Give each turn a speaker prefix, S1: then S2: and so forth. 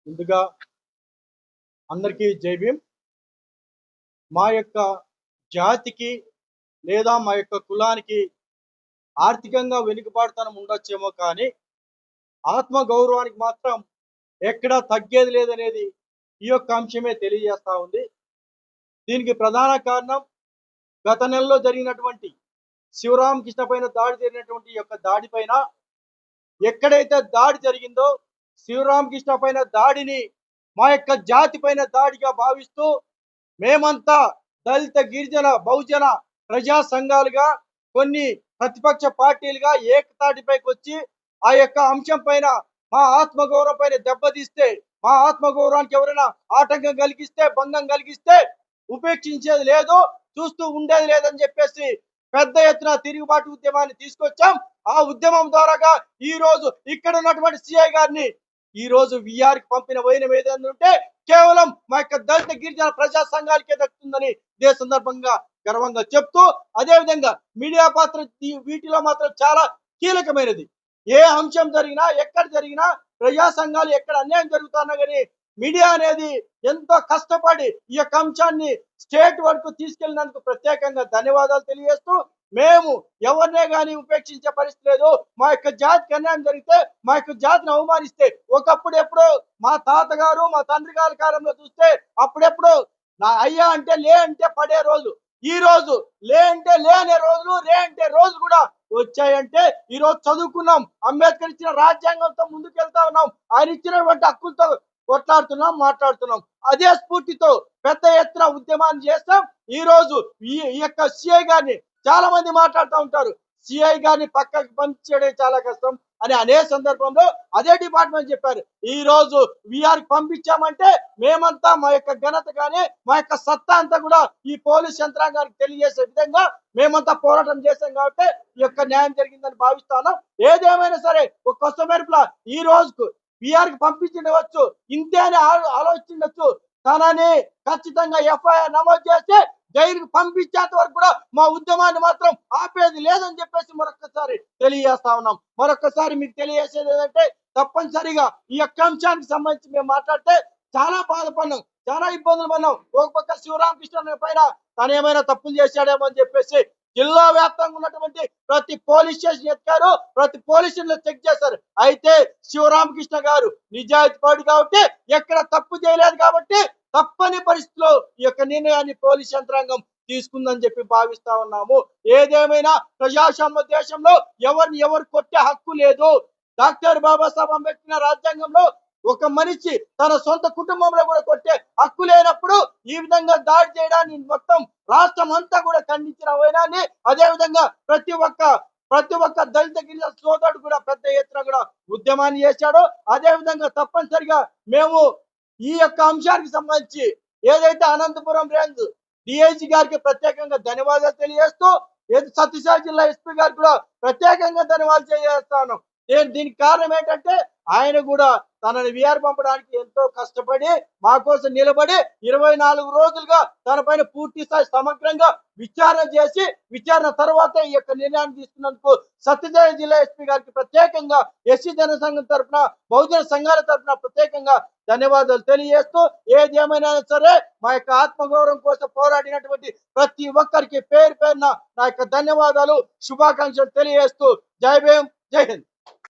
S1: ముందుగా అందరికీ జై భీమ్. మా యొక్క జాతికి లేదా మా యొక్క కులానికి ఆర్థికంగా వెనుకబాటుతనం ఉండొచ్చేమో కానీ ఆత్మ గౌరవానికి మాత్రం ఎక్కడా తగ్గేది లేదనేది ఈ యొక్క అంశమే తెలియజేస్తా ఉంది. దీనికి ప్రధాన కారణం గత నెలలో జరిగినటువంటి శివరామకృష్ణ పైన దాడి జరిగినటువంటి యొక్క దాడి పైన ఎక్కడైతే దాడి జరిగిందో శివరామకృష్ణ పైన దాడిని మా యొక్క జాతి పైన దాడిగా భావిస్తూ మేమంతా దళిత గిరిజన బహుజన ప్రజా సంఘాలుగా కొన్ని ప్రతిపక్ష పార్టీలుగా ఏకతాటిపైకి వచ్చి ఆ యొక్క అంశం పైన మా ఆత్మగౌరవం పైన దెబ్బతీస్తే మా ఆత్మగౌరవానికి ఎవరైనా ఆటంకం కలిగిస్తే భంగం కలిగిస్తే ఉపేక్షించేది లేదు, చూస్తూ ఉండేది లేదని చెప్పేసి పెద్ద ఎత్తున తిరుగుబాటు ఉద్యమాన్ని తీసుకొచ్చాం. ఆ ఉద్యమం ద్వారాగా ఈ రోజు ఇక్కడ ఉన్నటువంటి సిఐ గారిని ఈ రోజు విఆర్ కి పంపిన వైనం ఏదైనా కేవలం మా యొక్క దళిత గిరిజన ప్రజా సంఘాలకే దక్కుతుందని ఇదే సందర్భంగా గర్వంగా చెప్తూ, అదే విధంగా మీడియా పాత్ర వీటిలో మాత్రం చాలా కీలకమైనది. ఏ అంశం జరిగినా ఎక్కడ జరిగినా ప్రజా సంఘాలు ఎక్కడ అన్యాయం జరుగుతున్నా కానీ మీడియా అనేది ఎంతో కష్టపడి ఈ యొక్క అంశాన్ని స్టేట్ వరకు తీసుకెళ్ళినందుకు ప్రత్యేకంగా ధన్యవాదాలు తెలియజేస్తూ, మేము ఎవరినే కానీ ఉపేక్షించే పరిస్థితి లేదు. మా యొక్క జాతికి అన్యాయం జరిగితే మా యొక్క జాతిని అవమానిస్తే ఒకప్పుడు ఎప్పుడో మా తాతగారు మా తండ్రి గారి కాలంలో చూస్తే అప్పుడెప్పుడు నా అయ్యా అంటే లే అంటే పడే రోజు, ఈ రోజు లే అంటే లే అనే రోజులు రే అంటే రోజు కూడా వచ్చాయంటే ఈ రోజు చదువుకున్నాం, అంబేద్కర్ ఇచ్చిన రాజ్యాంగంతో ముందుకెళ్తా ఉన్నాం, ఆయన ఇచ్చినటువంటి హక్కులతో కొట్లాడుతున్నాం మాట్లాడుతున్నాం. అదే స్ఫూర్తితో పెద్ద ఎత్తున ఉద్యమాన్ని చేస్తాం. ఈ రోజు ఈ యొక్క సిఐ గారిని చాలా మంది మాట్లాడుతూ ఉంటారు, సిఐ గారిని పక్కకి పంపించడం చాలా కష్టం అని అనే సందర్భంలో అదే డిపార్ట్మెంట్ చెప్పారు. ఈ రోజు విఆర్ పంపించామంటే మేమంతా మా యొక్క ఘనత కానీ మా యొక్క సత్తా అంతా కూడా ఈ పోలీస్ యంత్రాంగానికి తెలియజేసే విధంగా మేమంతా పోరాటం చేశాం కాబట్టి ఈ యొక్క న్యాయం జరిగిందని భావిస్తాను. ఏదేమైనా సరే ఒక కొత్త మెరుపుల ఈ రోజుకు విఆర్ కి పంపించవచ్చు, ఇంతే అని ఆలోచించవచ్చు. తనని ఖచ్చితంగా ఎఫ్ఐఆర్ నమోదు చేస్తే జైలుకు పంపించేంత వరకు కూడా మా ఉద్యమాన్ని మాత్రం ఆపేది లేదని చెప్పేసి మరొకసారి తెలియజేస్తా ఉన్నాం. మరొకసారి మీకు తెలియజేసేది ఏంటంటే తప్పనిసరిగా ఈ యొక్క అంశానికి సంబంధించి మేము మాట్లాడితే చాలా బాధపడినాం, చాలా ఇబ్బందులు పడినాం. ఒక పక్క శివరామకృష్ణ పైన తను ఏమైనా తప్పులు చేశాడేమో అని చెప్పేసి జిల్లా వ్యాప్తంగా ఉన్నటువంటి ప్రతి పోలీస్ స్టేషన్ ఎత్తారు, ప్రతి పోలీస్ స్టేషన్ చెక్ చేశారు. అయితే శివరామకృష్ణ గారు నిజాయితీ పడు కాబట్టి ఎక్కడ తప్పు చేయలేదు కాబట్టి తప్పని పరిస్థితిలో ఈ యొక్క నిర్ణయాన్ని పోలీస్ యంత్రాంగం తీసుకుందని చెప్పి భావిస్తా ఉన్నాము. ఏదేమైనా ప్రజాస్వామ్య దేశంలో ఎవరిని ఎవరు కొట్టే హక్కు లేదు. డాక్టర్ బాబాసాహెబ్ అంబేద్కర్ రాజ్యాంగంలో ఒక మనిషి తన సొంత కుటుంబంలో కూడా కొట్టే హక్కు లేనప్పుడు ఈ విధంగా దాడి చేయడాన్ని మొత్తం రాష్ట్రం అంతా కూడా ఖండించిన వైనాన్ని, అదే విధంగా ప్రతి ఒక్క దళిత గిరిజన సోదరుడు కూడా పెద్ద ఎత్తున కూడా ఉద్యమాన్ని చేశాడు. అదే విధంగా తప్పనిసరిగా మేము ఈ యొక్క అంశానికి సంబంధించి ఏదైతే అనంతపురం రేంజ్ డిఐజీ గారికి ప్రత్యేకంగా ధన్యవాదాలు తెలియజేస్తూ సత్యసాయి జిల్లా ఎస్పీ గారికి కూడా ప్రత్యేకంగా ధన్యవాదాలు తెలియజేస్తాను. దీనికి కారణం ఏంటంటే ఆయన కూడా తనని విఆర్ పంపడానికి ఎంతో కష్టపడి మా కోసం నిలబడి 24 రోజులుగా తన పైన పూర్తి స్థాయి సమగ్రంగా విచారణ చేసి విచారణ తర్వాత ఈ యొక్క నిర్ణయాన్ని తీసుకున్నందుకు సత్యసాయి జిల్లా ఎస్పీ గారికి ప్రత్యేకంగా ఎస్సీ జనసంఘం తరఫున బహుజన సంఘాల తరఫున ప్రత్యేకంగా ధన్యవాదాలు తెలియజేస్తూ, ఏది ఏమైనా సరే మా యొక్క ఆత్మగౌరవం కోసం పోరాడినటువంటి ప్రతి ఒక్కరికి పేరు పేరున నా యొక్క ధన్యవాదాలు శుభాకాంక్షలు తెలియజేస్తూ జై భీమ్ జై హింద్.